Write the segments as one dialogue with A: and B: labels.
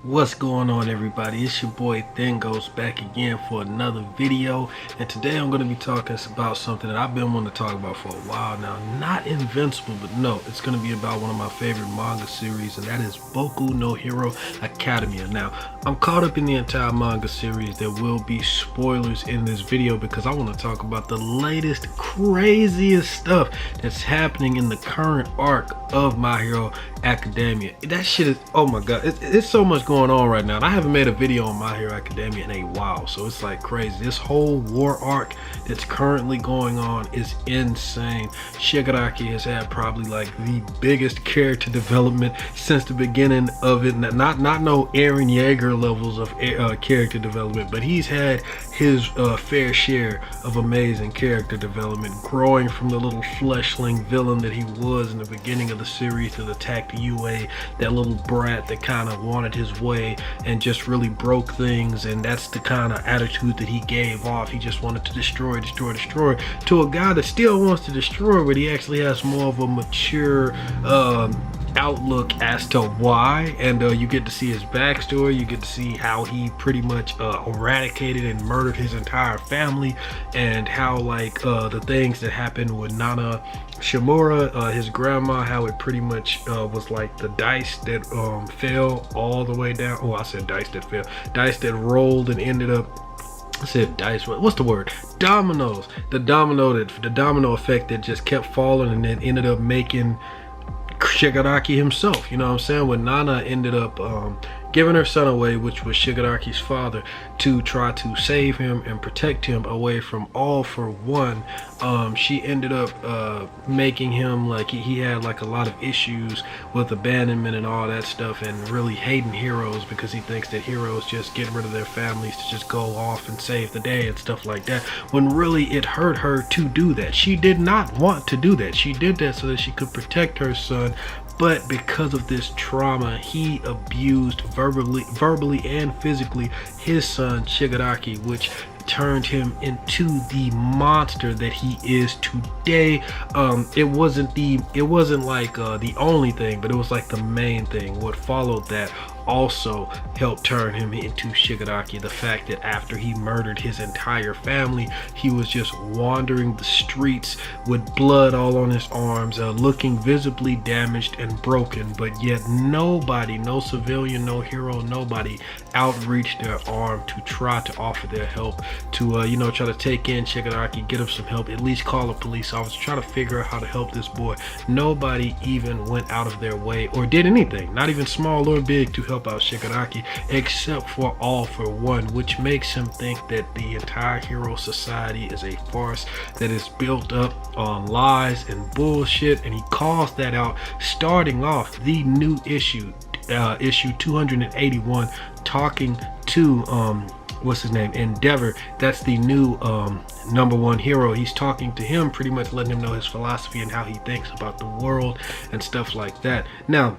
A: What's going on, everybody? It's your boy Thingos back again for another video, and today I'm going to be talking about something that I've been wanting to talk about for a while now. Not Invincible, but no, it's going to be about one of my favorite manga series, and that is Boku no Hero Academia. Now, I'm caught up in the entire manga series. There will be spoilers in this video because I want to talk about the latest craziest stuff that's happening in the current arc of My Hero Academia. That shit is, oh my god, it's so much going on right now, and I haven't made a video on My Hero Academia in a while, so it's like crazy. This whole war arc that's currently going on is insane. Shigeraki has had probably like the biggest character development since the beginning of it. Not no Eren Yeager levels of character development, but he's had his fair share of amazing character development, growing from the little fleshling villain that he was in the beginning of the series to attack the UA, that little brat that kind of wanted his way and just really broke things, and that's the kind of attitude that he gave off. He just wanted to destroy, to a guy that still wants to destroy, but he actually has more of a mature outlook as to why, and you get to see his backstory. You get to see how he pretty much eradicated and murdered his entire family, and how like the things that happened with Nana Shimura, his grandma, how it pretty much was like the dice that fell all the way down. Oh, I said dice that fell, dice that rolled and ended up, I said dice, what's the word? Dominoes. The domino effect that just kept falling and then ended up making Shigeraki himself, you know what I'm saying? When Nana ended up giving her son away, which was Shigaraki's father, to try to save him and protect him away from All for One, she ended up making him like he had like a lot of issues with abandonment and all that stuff, and really hating heroes because he thinks that heroes just get rid of their families to just go off and save the day and stuff like that, when really it hurt her to do that. She did not want to do that. She did that so that she could protect her son, but because of this trauma, he abused verbally and physically his son Shigaraki, which turned him into the monster that he is today. It wasn't like the only thing, but it was like the main thing. What followed that also helped turn him into Shigaraki. The fact that after he murdered his entire family, he was just wandering the streets with blood all on his arms, looking visibly damaged and broken, but yet nobody, no civilian, no hero, nobody outreached their arm to try to offer their help, to you know, try to take in Shigaraki, get him some help, at least call a police officer, try to figure out how to help this boy. Nobody even went out of their way or did anything, not even small or big, to help out Shigaraki, except for All for One, which makes him think that the entire hero society is a farce that is built up on lies and bullshit, and he calls that out starting off the new issue, issue 281, talking to what's his name, Endeavor. That's the new #1 hero. He's talking to him, pretty much letting him know his philosophy and how he thinks about the world and stuff like that. Now,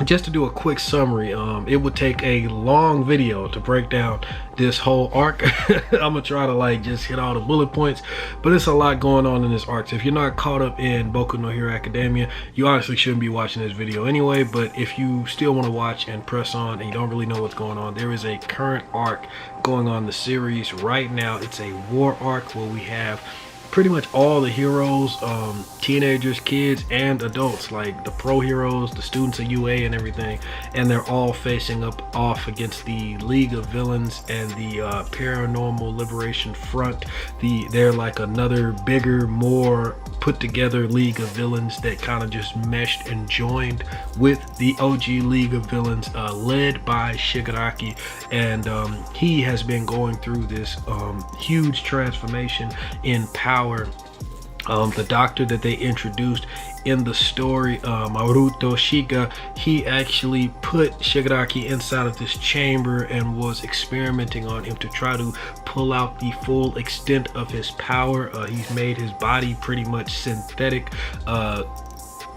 A: just to do a quick summary, it would take a long video to break down this whole arc. I'm gonna try to like just hit all the bullet points, but it's a lot going on in this arc. So if you're not caught up in Boku no Hero Academia, you honestly shouldn't be watching this video anyway. But if you still want to watch and press on and you don't really know what's going on, there is a current arc going on in the series right now. It's a war arc where we have pretty much all the heroes, teenagers, kids, and adults, like the pro heroes, the students of UA and everything, and they're all facing off against the League of Villains and the Paranormal Liberation Front. They're like another bigger, more put together League of Villains that kind of just meshed and joined with the OG League of Villains, led by Shigaraki, and he has been going through this huge transformation in power. The doctor that they introduced in the story, Maruto Shiga, he actually put Shigaraki inside of this chamber and was experimenting on him to try to pull out the full extent of his power. He's made his body pretty much synthetic.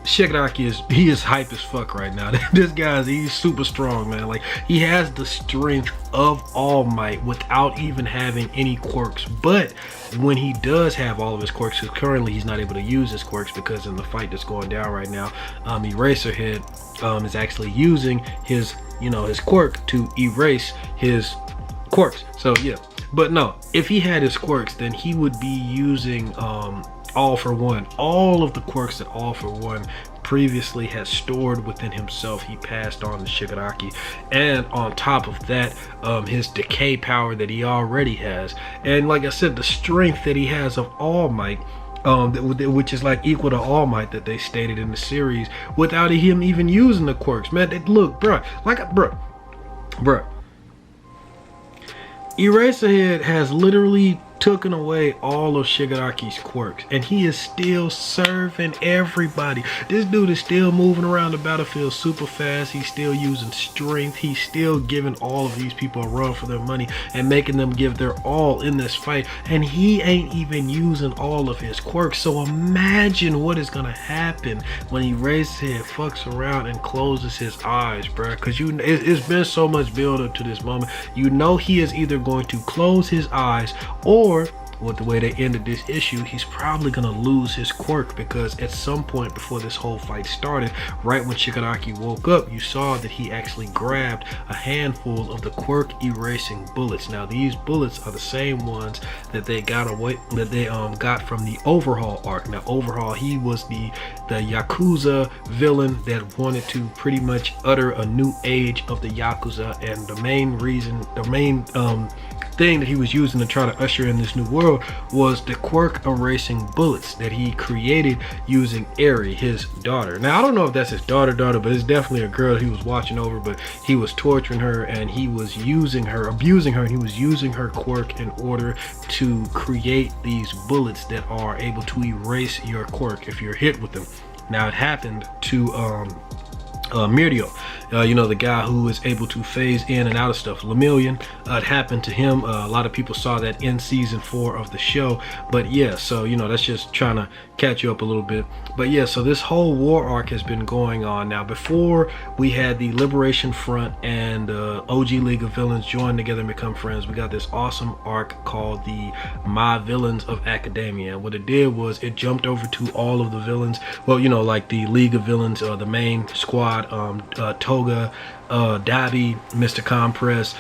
A: Shigaraki is hype as fuck right now. This guy's, he's super strong, man. Like, he has the strength of All Might without even having any quirks. But when he does have all of his quirks, because currently he's not able to use his quirks because in the fight that's going down right now, Eraserhead is actually using his you know, his quirk to erase his quirks. So yeah, but no, if he had his quirks, then he would be using All For One. All of the quirks that All For One previously had stored within himself, he passed on to Shigeraki. And on top of that, his decay power that he already has, and like I said, the strength that he has of All Might, which is like equal to All Might that they stated in the series, without him even using the quirks. Man, look, bruh, bruh, Eraserhead has literally taken away all of Shigaraki's quirks, and he is still serving everybody. This dude is still moving around the battlefield super fast. He's still using strength. He's still giving all of these people a run for their money and making them give their all in this fight, and he ain't even using all of his quirks. So imagine what is gonna happen when Eraserhead fucks around and closes his eyes, bruh, because it's been so much build up to this moment. You know he is either going to close his eyes, or with the way they ended this issue, he's probably gonna lose his quirk, because at some point before this whole fight started, right when Shigaraki woke up, you saw that he actually grabbed a handful of the quirk erasing bullets. Now these bullets are the same ones that they got from the Overhaul arc. Now Overhaul, he was the Yakuza villain that wanted to pretty much utter a new age of the Yakuza, and the main thing that he was using to try to usher in this new world was the quirk erasing bullets that he created using Eri, his daughter. Now I don't know if that's his daughter, but it's definitely a girl he was watching over, but he was torturing her and he was using her, abusing her, and he was using her quirk in order to create these bullets that are able to erase your quirk if you're hit with them. Now it happened to Mirio, you know, the guy who is able to phase in and out of stuff. Lemillion, it happened to him. A lot of people saw that in season 4 of the show. But yeah, so you know, that's just trying to catch you up a little bit. But yeah, so this whole war arc has been going on. Now before, we had the Liberation Front and OG League of Villains join together and become friends. We got this awesome arc called the My Villains of Academia. And what it did was it jumped over to all of the villains, well, you know, like the League of Villains, the main squad, Toga, Dabi, Mr. Compress,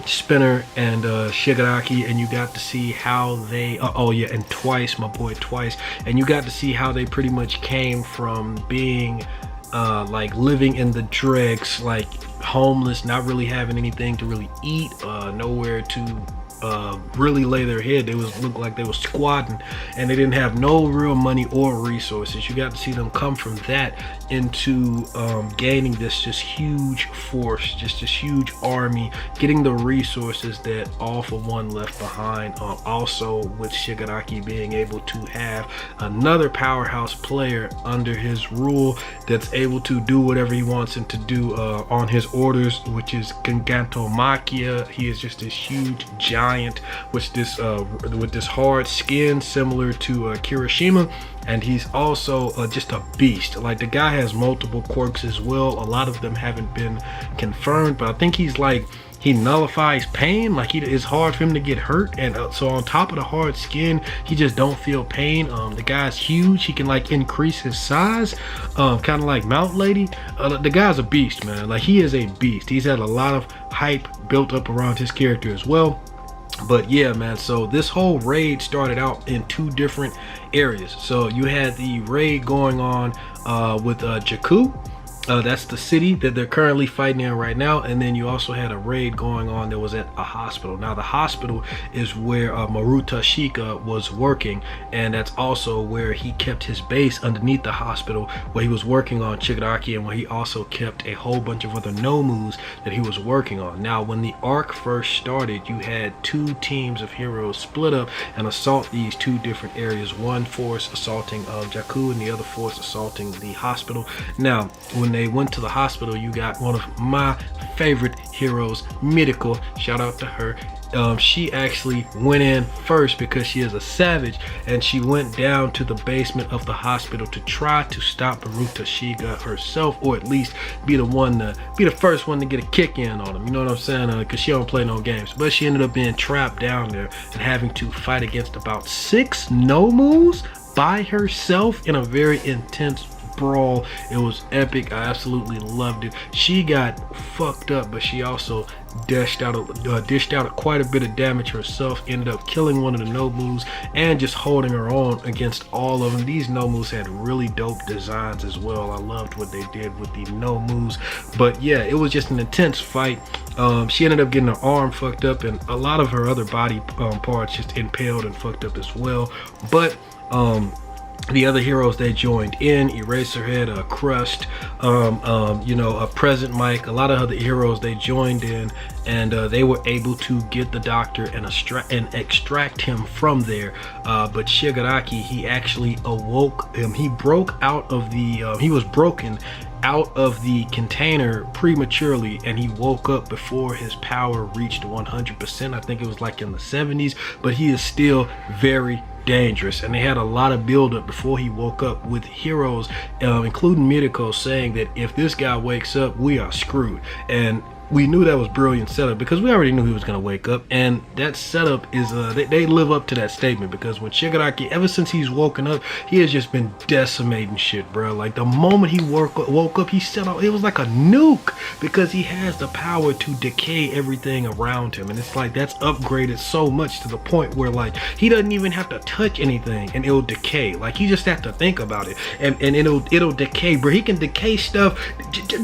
A: Spinner, and Shigaraki, and you got to see how they oh yeah, and Twice, my boy Twice, and you got to see how they pretty much came from being like living in the dregs, like homeless, not really having anything to really eat, nowhere to really lay their head. They looked like they were squatting, and they didn't have no real money or resources. You got to see them come from that into gaining this just huge force, just this huge army, getting the resources that All For One left behind. Also with Shigaraki being able to have another powerhouse player under his rule that's able to do whatever he wants him to do on his orders, which is Gigantomachia. He is just this huge giant with this hard skin similar to Kirishima, and he's also just a beast. Like, the guy has multiple quirks as well. A lot of them haven't been confirmed, but I think he's like, he nullifies pain. Like, it's hard for him to get hurt, and so on top of the hard skin, he just don't feel pain. The guy's huge. He can like increase his size, kind of like Mount Lady. The guy's a beast, man. Like, he is a beast. He's had a lot of hype built up around his character as well. But yeah, man, so this whole raid started out in 2 different areas. So you had the raid going on with Jakku. That's the city that they're currently fighting in right now. And then you also had a raid going on that was at a hospital. Now the hospital is where Maruta Shika was working, and that's also where he kept his base underneath the hospital, where he was working on Shigaraki, and where he also kept a whole bunch of other Nomus that he was working on. Now when the arc first started, you had 2 teams of heroes split up and assault these 2 different areas. One force assaulting Jakku and the other force assaulting the hospital. Now when they went to the hospital, you got one of my favorite heroes, Miriko. Shout out to her. She actually went in first because she is a savage, and she went down to the basement of the hospital to try to stop Maruta Shiga herself, or at least be the first one to get a kick in on him. You know what I'm saying? Because she don't play no games. But she ended up being trapped down there and having to fight against about 6 Nomus by herself in a very intense brawl. It was epic. I absolutely loved it. She got fucked up, but she also dished out quite a bit of damage herself. Ended up killing one of the Nomus and just holding her own against all of them. These Nomus had really dope designs as well. I loved what they did with the Nomus. But yeah, it was just an intense fight. She ended up getting her arm fucked up and a lot of her other body parts just impaled and fucked up as well. But the other heroes they joined in, Eraserhead, Crust, you know, Present Mike, a lot of other heroes they joined in, and they were able to get the doctor and extract him from there. But Shigeraki, he actually awoke him. He broke out of the he was broken out of the container prematurely, and he woke up before his power reached 100%. I think it was like in the 70s, but he is still very dangerous, and they had a lot of buildup before he woke up, with heroes including Mirko saying that if this guy wakes up, we are screwed. And we knew that was brilliant setup because we already knew he was going to wake up, and that setup is they live up to that statement, because when Shigeraki, ever since he's woken up, he has just been decimating shit, bro. Like the moment he woke up, he set off, it was like a nuke, because he has the power to decay everything around him, and it's like that's upgraded so much to the point where like he doesn't even have to touch anything and it'll decay. Like he just have to think about it and it'll decay, bro. He can decay stuff,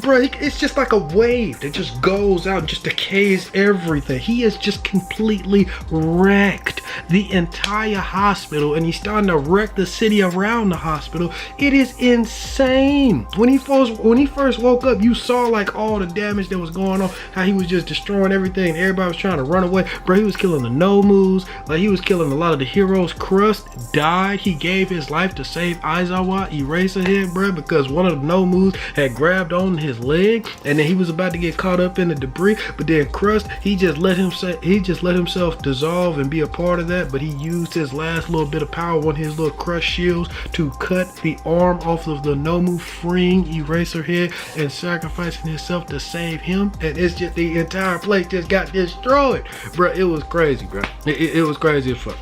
A: bro. It's just like a wave that just goes out and just decays everything. He is just completely wrecked the entire hospital, and he's starting to wreck the city around the hospital. It is insane. When he first woke up, you saw like all the damage that was going on, how he was just destroying everything. Everybody was trying to run away, bro. He was killing the Nomus, like he was killing a lot of the heroes. Crust died. He gave his life to save Aizawa, Eraserhead, bro, because one of the Nomus had grabbed on his leg, and then he was about to get caught up in the debris, but then Crust, he just let himself dissolve and be a part of that. But he used his last little bit of power, one of his little Crust shields, to cut the arm off of the Nomu, freeing Eraserhead and sacrificing himself to save him. And it's just, the entire place just got destroyed, bro. It was crazy, bro. It was crazy as fuck.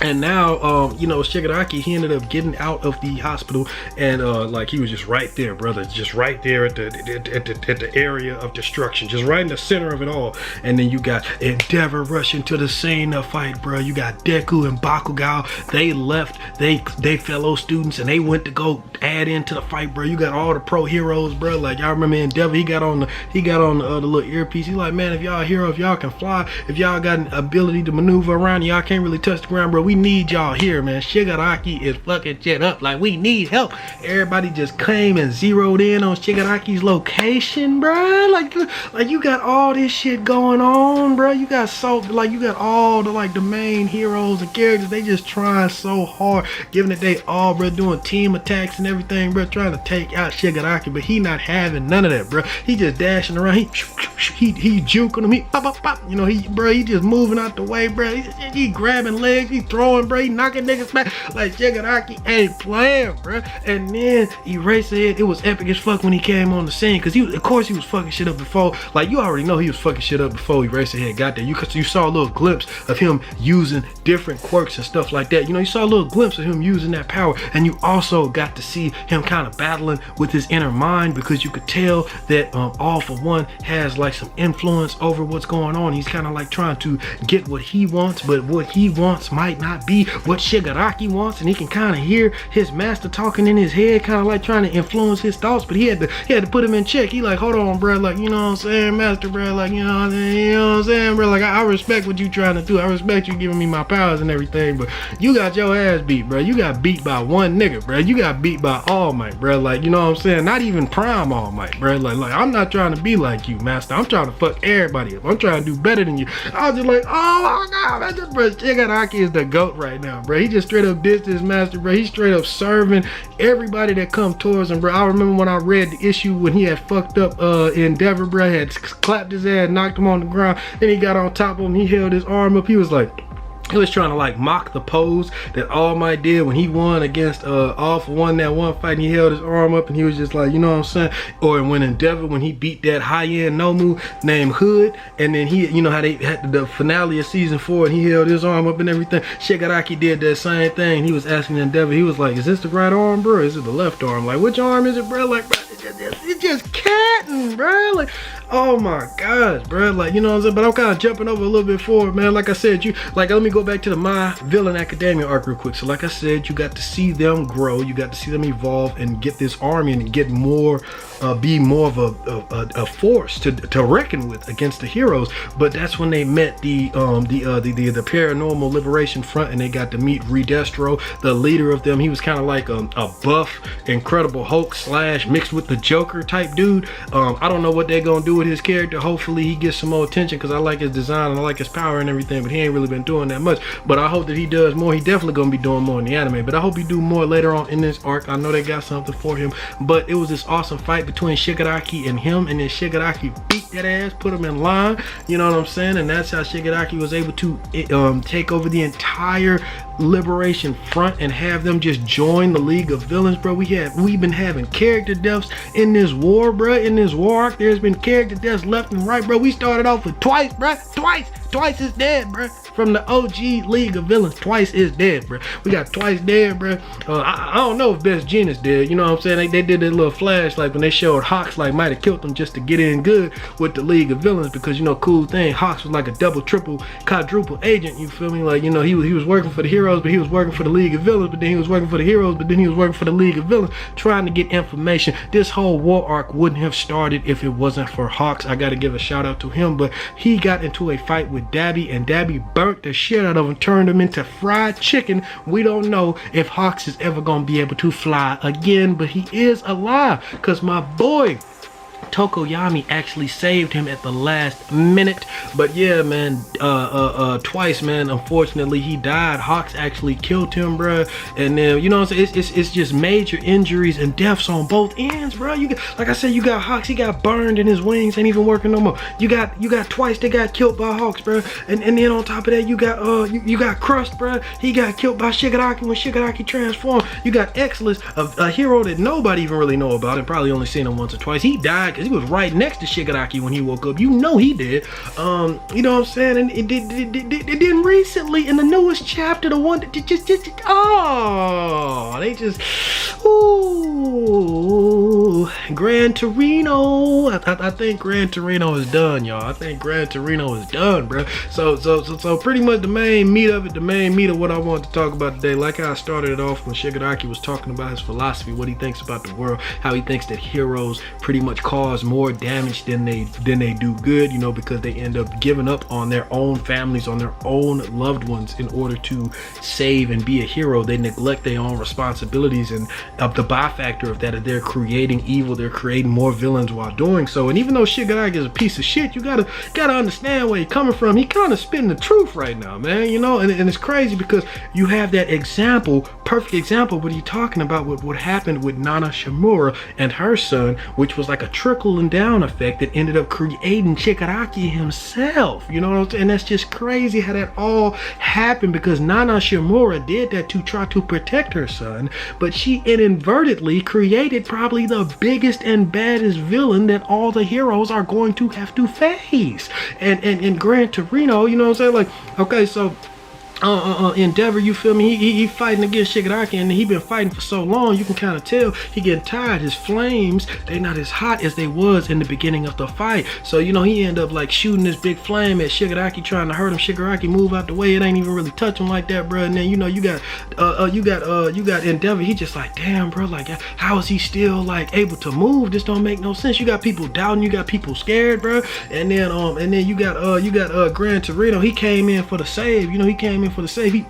A: And now, you know, Shigeraki, he ended up getting out of the hospital, and like he was just right there, brother, just right there at the area of destruction, just right in the center of it all. And then you got Endeavor rushing to the scene of fight, bro. You got Deku and Bakugao. They left they fellow students, and they went to go add into the fight, bro. You got all the pro heroes, bro. Like y'all remember Endeavor, he got on the little earpiece. He like, man, if y'all heroes, if y'all can fly, if y'all got an ability to maneuver around, y'all can't really touch the ground, bro. We need y'all here, man. Shigeraki is fucking shit up. Like, we need help. Everybody just came and zeroed in on Shigeraki's location, bro. Like you got all this shit going on, bro. You got all the like the main heroes and characters. They just trying so hard, giving it they all, bro, doing team attacks and everything, bro, trying to take out Shigeraki, but he not having none of that, bro. He just dashing around. He juking him. He pop, pop, pop. You know, he just moving out the way, bro. He grabbing legs. He throwing, bro. He knocking niggas back. Like, Shigeraki ain't playing, bro. And then Eraserhead, it was epic as fuck when he came on the scene, because of course he was fucking shit up before. Like, you already know he was fucking shit up before Eraserhead got there. You saw a little glimpse of him using different quirks and stuff like that. You know, you saw a little glimpse of him using that power, and you also got to see him kind of battling with his inner mind, because you could tell that All For One has like some influence over what's going on. He's kind of like trying to get what he wants, but what he wants might not be what Shigeraki wants, and he can kind of hear his master talking in his head, kind of like trying to influence his thoughts, but he had to put him in check. He like, hold on, bro, like, you know what I'm saying, master, bro, like, you know what I'm saying, bro, like, I respect what you trying to do. I respect you giving me my powers and everything, but you got your ass beat, bro. You got beat by one nigga, bro. You got beat by All Might, bro. Like, you know what I'm saying? Not even Prime All Might, bro. Like I'm not trying to be like you, master. I'm trying to fuck everybody up. I'm trying to do better than you. I was just like, oh my god, man, this bro, Shigeraki is the GOAT right now, bro. He just straight up dissed his master, bro. He's straight up serving everybody that come towards him, bro. I remember when I read the issue when he had fucked up Endeavor, bro, had clapped his ass, knocked him on the ground, then he got on top of him, he held his arm up, he was like, he was trying to like mock the pose that All Might did when he won against All For One, that one fight, and he held his arm up and he was just like, you know what I'm saying? Or when Endeavor, when he beat that high-end Nomu named Hood, and then he, you know how they had the finale of season 4 and he held his arm up and everything. Shigaraki did that same thing. He was asking Endeavor, he was like, is this the right arm, bro? Is it the left arm? Like, which arm is it, bro? Like, bro, it's just catting, bro. Like, oh my gosh, bro. Like, you know what I'm saying? But I'm kind of jumping over a little bit forward, man. Like I said, let me go back to the My Villain Academia arc real quick. So like I said, you got to see them grow, you got to see them evolve and get this army and get more, be more of a force to reckon with against the heroes. But that's when they met the Paranormal Liberation Front, and they got to meet Redestro, the leader of them. He was kind of like a buff Incredible Hulk / mixed with the Joker type dude. I don't know what they're gonna do with his character. Hopefully he gets some more attention, because I like his design and I like his power and everything, but he ain't really been doing that much. But I hope that he does more. He definitely gonna be doing more in the anime, but I hope he do more later on in this arc. I know they got something for him. But it was this awesome fight between Shigaraki and him, and then Shigaraki beat that ass, put him in line, you know what I'm saying? And that's how Shigaraki was able to take over the entire Liberation Front and have them just join the League of Villains, bro. We've been having character deaths in this war, bro. In this war arc, there's been character deaths left and right, bro. We started off with Twice, bro. Twice is dead, bro. From the OG League of Villains, Twice is dead, bro. We got Twice dead, bro. I don't know if Best Jean is dead. You know what I'm saying? They did that little flash, like when they showed Hawks, like might have killed them just to get in good with the League of Villains, because you know, cool thing, Hawks was like a double, triple, quadruple agent. You feel me? Like, you know, he was working for the heroes, but he was working for the League of Villains, but then he was working for the heroes, but then he was working for the League of Villains, trying to get information. This whole war arc wouldn't have started if it wasn't for Hawks. I got to give a shout out to him, but he got into a fight with Dabby, and Dabby burnt the shit out of him, turned him into fried chicken. We don't know if Hawks is ever gonna be able to fly again, but he is alive because my boy Tokoyami actually saved him at the last minute. But yeah, man, Twice, man, unfortunately he died. Hawks actually killed him, bro. And then, you know what I'm saying, it's just major injuries and deaths on both ends, bro. You got, like I said, you got Hawks, he got burned and his wings ain't even working no more. You got Twice, they got killed by Hawks, bro. And then on top of that, you got you got Crust, bro. He got killed by Shigaraki when Shigaraki transformed. You got Exless, a hero that nobody even really know about and probably only seen him once or twice. He died because he was right next to Shigaraki when he woke up. You know he did. You know what I'm saying? And it didn't recently in the newest chapter, the one that just Gran Torino. I think Gran Torino is done, y'all. I think Gran Torino is done, bro. So pretty much the main meat of what I wanted to talk about today, like how I started it off when Shigaraki was talking about his philosophy, what he thinks about the world, how he thinks that heroes pretty much cause more damage than they do good, you know, because they end up giving up on their own families, on their own loved ones in order to save and be a hero. They neglect their own responsibilities, and the byfactor of that is they're creating evil, they're creating more villains while doing so. And even though Shigaraki is a piece of shit, you gotta understand where he's coming from. He kind of spitting the truth right now, man, you know. And it's crazy because you have that example, perfect example, what you're talking about with what happened with Nana Shimura and her son, which was like a trickling down effect that ended up creating Shigaraki himself, you know what I'm saying? And that's just crazy how that all happened, because Nana Shimura did that to try to protect her son, but she inadvertently created probably the biggest and baddest villain that all the heroes are going to have to face. And Gran Torino, you know what I'm saying? Like, okay, so Endeavor, you feel me, he fighting against Shigaraki, and he been fighting for so long, you can kind of tell he getting tired. His flames, they not as hot as they was in the beginning of the fight. So, you know, he end up like shooting this big flame at Shigaraki, trying to hurt him. Shigaraki move out the way, it ain't even really touch him like that, bro. And then, you know, you got Endeavor, he just like, damn, bro, like, how is he still like able to move? This don't make no sense. You got people doubting, you got people scared, bro. And then you got Gran Torino, he came in for the save, you know, he came in for the save. He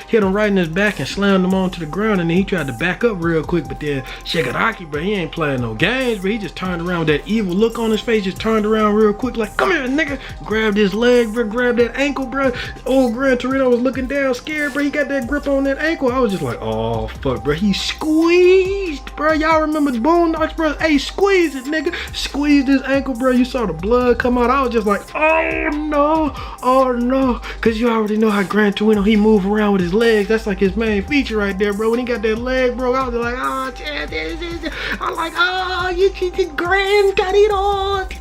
A: hit him right in his back and slammed him onto the ground, and then he tried to back up real quick, but then Shigaraki, bro, he ain't playing no games, but he just turned around with that evil look on his face, just turned around real quick like, come here, nigga, grabbed his leg, bro, grabbed that ankle, bro. Old Gran Torino was looking down scared, bro. He got that grip on that ankle. I was just like, oh fuck, bro. He squeezed, bro. Y'all remember the Boondocks, bro? Hey, squeeze it, nigga. Squeezed his ankle, bro. You saw the blood come out. I was just like, oh no, because you already know how Gran Torino Torino, he move around with his legs. That's like his main feature right there, bro. When he got that leg, bro, I was like, oh, I'm like, oh, you granddaddy-do.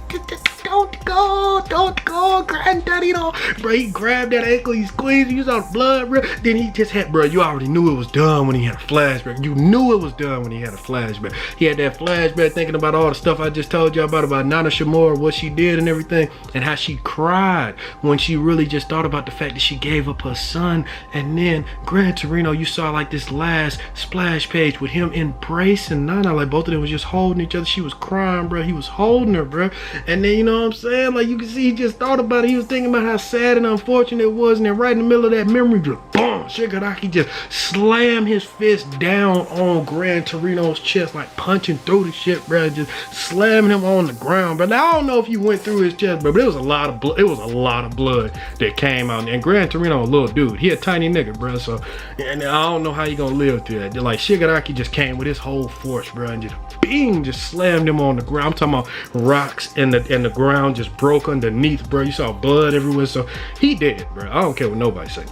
A: Don't go, granddaddy-do. Bro, he grabbed that ankle, he squeezed, you saw the blood, bro. Then he just had, bro, you already knew it was done when he had a flashback. You knew it was done when he had a flashback. He had that flashback thinking about all the stuff I just told you about Nana Shimura, what she did and everything, and how she cried when she really just thought about the fact that she gave up her son. And then Gran Torino, you saw like this last splash page with him embracing Nana, like both of them was just holding each other. She was crying, bro. He was holding her, bro. And then, you know what I'm saying, like you can see he just thought about it. He was thinking about how sad and unfortunate it was, and then right in the middle of that memory, just boom, Shigaraki just slammed his fist down on Gran Torino's chest, like punching through the shit, bro, just slamming him on the ground. But I don't know if you went through his chest, bro, but it was a lot of blood. It was a lot of blood that came out. And Gran Torino, a little dude, he a tiny nigga, bro. So, and I don't know how you gonna live through that. Like Shigaraki just came with his whole force, bro, and just bing, just slammed him on the ground. I'm talking about rocks and the ground just broke underneath, bro. You saw blood everywhere. So he dead, bro. I don't care what nobody say.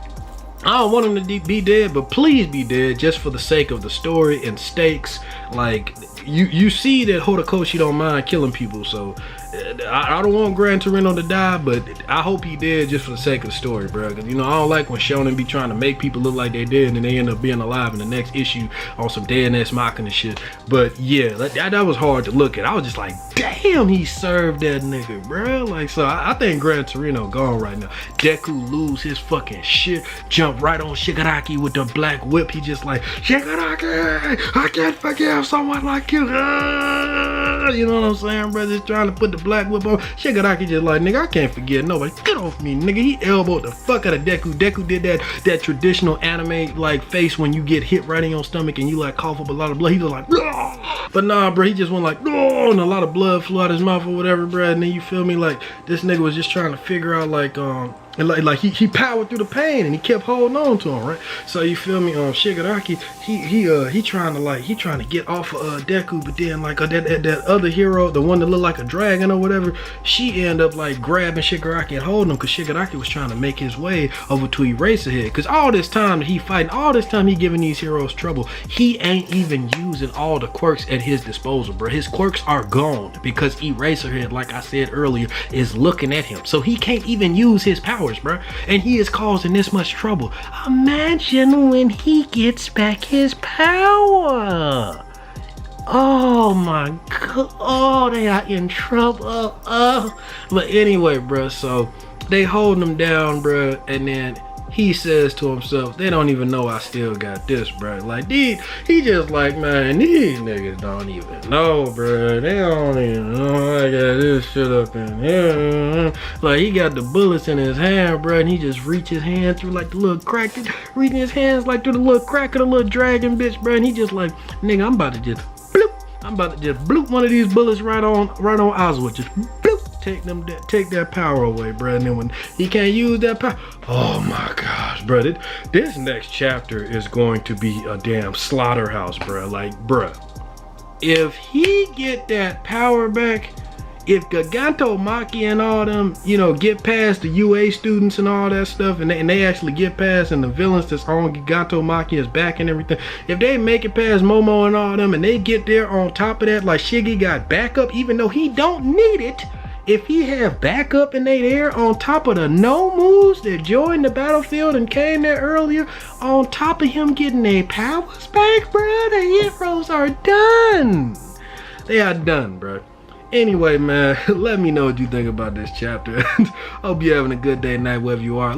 A: I don't want him to be dead, but please be dead just for the sake of the story and stakes. Like you see that Horikoshi don't mind killing people, so I don't want Gran Torino to die, but I hope he did just for the sake of the story, bro. Because, you know, I don't like when shonen be trying to make people look like they dead and then they end up being alive in the next issue on some deadness mocking and shit. But yeah, that was hard to look at. I was just like, damn, he served that nigga, bro. Like, so I think Gran Torino gone right now. Deku lose his fucking shit, jump right on Shigaraki with the black whip. He just like, Shigaraki, I can't forgive someone like you. You know what I'm saying, bro? Just trying to put the black whip on. Shigaraki just like, nigga, I can't forget nobody. Get off me, nigga. He elbowed the fuck out of Deku. Deku did that traditional anime like face when you get hit right in your stomach and you like cough up a lot of blood. He was like, "Ugh." But nah, bro, he just went like, "Ugh," and a lot of blood flew out his mouth or whatever, bro. And then you feel me, like this nigga was just trying to figure out like and like he powered through the pain and he kept holding on to him, right? So you feel me, Shigaraki, he trying to get off of Deku, but then like that other hero, the one that looked like a dragon or whatever, she ended up like grabbing Shigaraki and holding him, because Shigaraki was trying to make his way over to Eraserhead. Because all this time that he fighting, all this time he giving these heroes trouble, he ain't even using all the quirks at his disposal, bro. His quirks are gone because Eraserhead, like I said earlier, is looking at him, so he can't even use his power, bro, and he is causing this much trouble. Imagine when he gets back his power. Oh my god, oh, they are in trouble. But anyway, bro, so they holding him down, bro, and then he says to himself, they don't even know I still got this, bro. Like, he just like, man, these niggas don't even know, bro. They don't even know I got this shit up in here. Like, he got the bullets in his hand, bro, and he just reach his hand through like the little crack, reaching his hands like through the little crack of the little dragon bitch, bro. And he just like, nigga, I'm about to just bloop. I'm about to just bloop one of these bullets right on Ozwa. Just bloop. Take that power away, bro. And then when he can't use that power, oh my gosh, bro, this next chapter is going to be a damn slaughterhouse, bro. Like, bro, if he get that power back, if Giganto Maki and all them, you know, get past the UA students and all that stuff, and they actually get past, and the villains that's on Giganto Maki is back and everything, if they make it past Momo and all them, and they get there on top of that, like Shiggy got backup, even though he don't need it. If he have backup and they there on top of the no moves that joined the battlefield and came there earlier, on top of him getting their powers back, bro, the heroes are done. They are done, bro. Anyway, man, let me know what you think about this chapter. Hope you're having a good day, night, wherever you are.